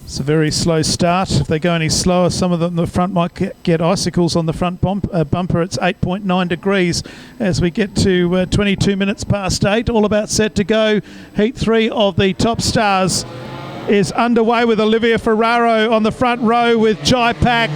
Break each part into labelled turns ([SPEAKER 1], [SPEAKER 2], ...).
[SPEAKER 1] It's a very slow start. If they go any slower, some of them in the front might get icicles on the front bumper. It's 8.9 degrees as we get to 22 minutes past 8. All about set to go. Heat 3 of the Top Stars is underway with Olivia Ferraro on the front row with Jai Pak.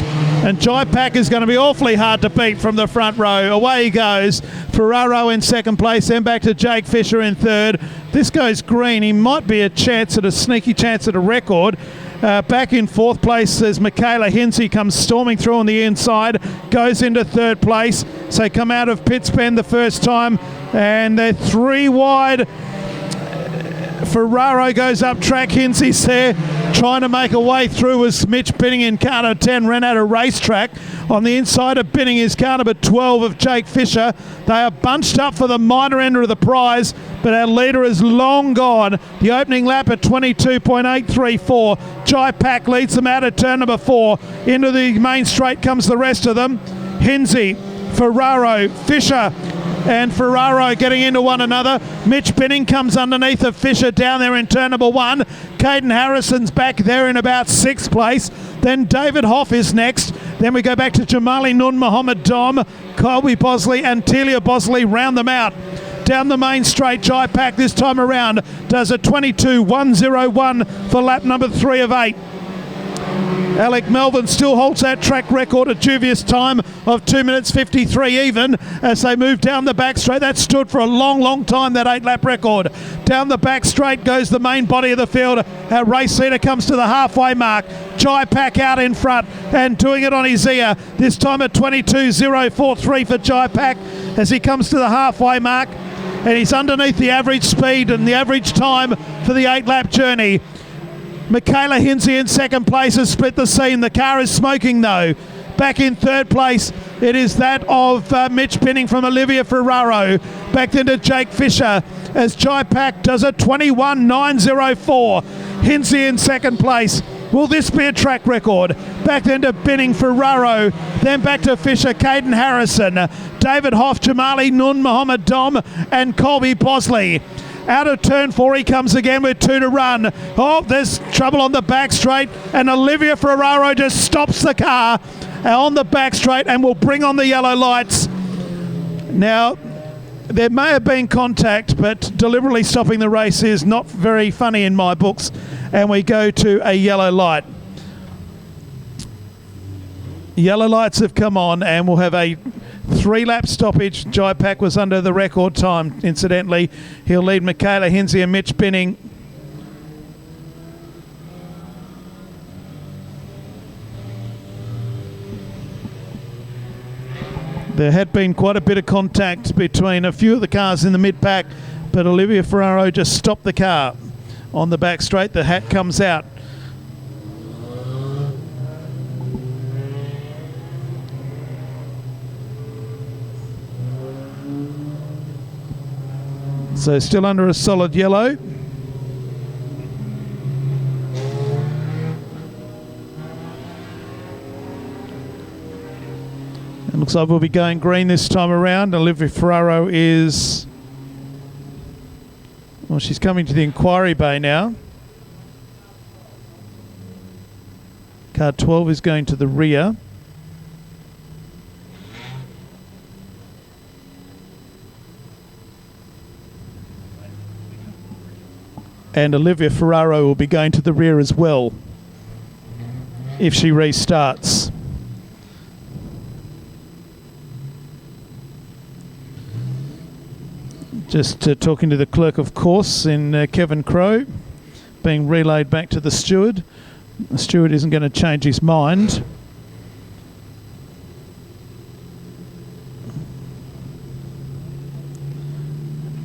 [SPEAKER 1] And Jai Pak is going to be awfully hard to beat from the front row. Away he goes. Ferraro in second place, then back to Jake Fisher in third. This goes green. He might be a sneaky chance at a record. Back in fourth place as Michaela Hinsey comes storming through on the inside, goes into third place. So come out of Pitts Bend the first time, and they're 3 wide. Ferraro goes up track. Hinsey's there trying to make a way through as Mitch Binning in car number 10 ran out of racetrack. On the inside of Binning is car number 12 of Jake Fisher. They are bunched up for the minor end of the prize, but our leader is long gone. The opening lap at 22.834. Jai Pak leads them out at turn number 4. Into the main straight comes the rest of them. Hinsey, Ferraro, Fisher, and Ferraro getting into one another. Mitch Binning comes underneath of Fisher down there in turn number 1. Caden Harrison's back there in about 6th place. Then David Hoff is next. Then we go back to Jamali Nun, Mohammed Dom, Colby Bosley and Telia Bosley round them out. Down the main straight, Jai Pak this time around does a 22.101 for lap number 3 of 8. Alec Melvin still holds that track record at dubious time of 2 minutes 53 even as they move down the back straight. That stood for a long time, that 8-lap record. Down the back straight goes the main body of the field. Our race leader comes to the halfway mark. Jai Pak out in front and doing it on his ear. This time at 22.043 for Jai Pak as he comes to the halfway mark. And he's underneath the average speed and the average time for the 8-lap journey. Michaela Hinsey in second place has split the scene. The car is smoking though. Back in third place, it is that of Mitch Binning from Olivia Ferraro. Back into Jake Fisher as Jai Pak does a 21.904. Hinsey in second place. Will this be a track record? Back then to Binning, Ferraro, then back to Fisher, Caden Harrison, David Hoff, Jamali Nun, Mohammed Dom and Colby Bosley. Out of turn 4 he comes again with 2 to run. Oh, there's trouble on the back straight and Olivia Ferraro just stops the car on the back straight and will bring on the yellow lights. Now, there may have been contact, but deliberately stopping the race is not very funny in my books, and we go to a yellow light. Yellow lights have come on and we'll have a 3-lap stoppage. Jai Pak was under the record time, incidentally. He'll lead Michaela Hinsey and Mitch Binning. There had been quite a bit of contact between a few of the cars in the mid-pack, but Olivia Ferraro just stopped the car on the back straight. The hat comes out. So still under a solid yellow. It looks like we'll be going green this time around. Olivia Ferraro is... well, she's coming to the inquiry bay now. Car 12 is going to the rear. And Olivia Ferraro will be going to the rear as well if she restarts. Just talking to the clerk of course in Kevin Crowe, being relayed back to the steward. The steward isn't going to change his mind.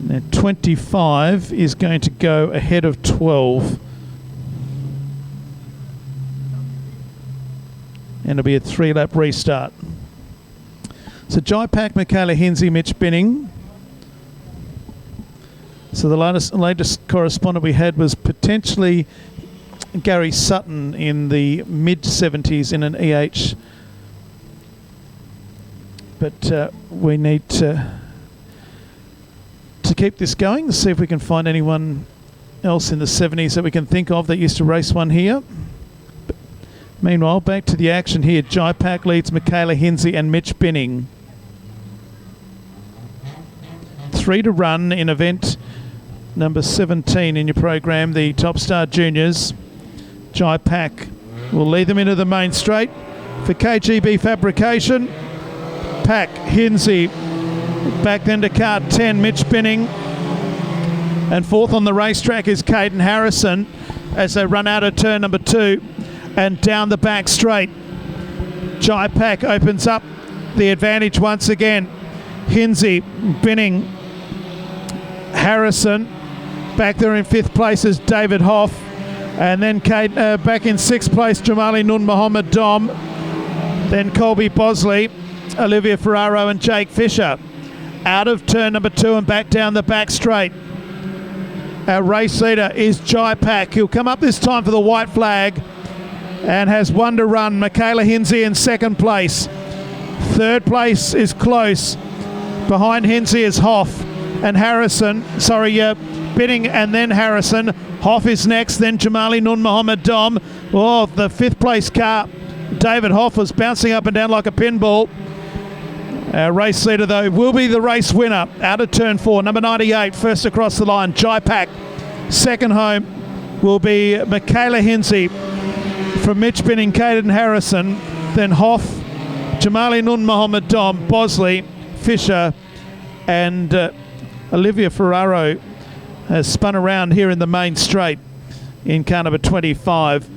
[SPEAKER 1] Now 25 is going to go ahead of 12. And it'll be a 3-lap restart. So Jai Pak, Michaela Hinsey, Mitch Binning. So the latest correspondent we had was potentially Gary Sutton in the mid-70s in an EH. But we need to keep this going, to see if we can find anyone else in the 70s that we can think of that used to race one here. Meanwhile, back to the action here. Jai Pack leads Michaela Hinsey and Mitch Binning. 3 to run in event number 17 in your program, the Top Star Juniors. Jai Pack will lead them into the main straight. For KGB Fabrication, Pack, Hinsey, back then to card 10, Mitch Binning. And fourth on the racetrack is Caden Harrison as they run out of turn number 2 and down the back straight. Jai Pack opens up the advantage once again. Hinsey, Binning, Harrison. Back there in 5th place is David Hoff. And then back in 6th place, Jamali Nun Muhammad Dom. Then Colby Bosley, Olivia Ferraro and Jake Fisher. Out of turn number 2 and back down the back straight. Our race leader is Jai Pack. He'll come up this time for the white flag and has 1 to run. Michaela Hinsey in 2nd place. 3rd place is close. Behind Hinsey is Hoff and Harrison. Binning and then Harrison. Hoff is next, then Jamali Nun Muhammad Dom. Oh, the 5th place car, David Hoff, was bouncing up and down like a pinball. Our race leader, though, will be the race winner. Out of turn 4, number 98, first across the line, Jai Pack. 2nd home will be Michaela Hinsey from Mitch Binning, Caden Harrison. Then Hoff, Jamali Nun Muhammad Dom, Bosley, Fisher, and Olivia Ferraro has spun around here in the main straight in car number 25.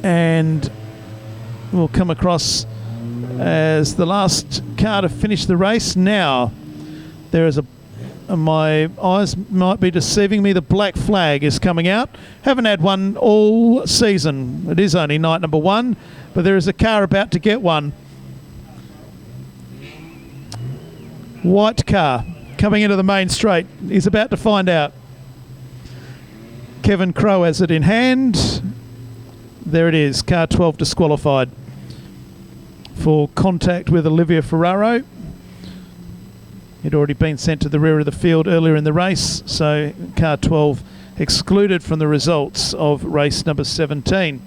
[SPEAKER 1] And we'll come across as the last car to finish the race. Now, there is my eyes might be deceiving me, the black flag is coming out. Haven't had one all season. It is only night number 1, but there is a car about to get one. White car coming into the main straight. He's about to find out. Kevin Crowe has it in hand. There it is, car 12 disqualified for contact with Olivia Ferraro. He'd already been sent to the rear of the field earlier in the race, so car 12 excluded from the results of race number 17.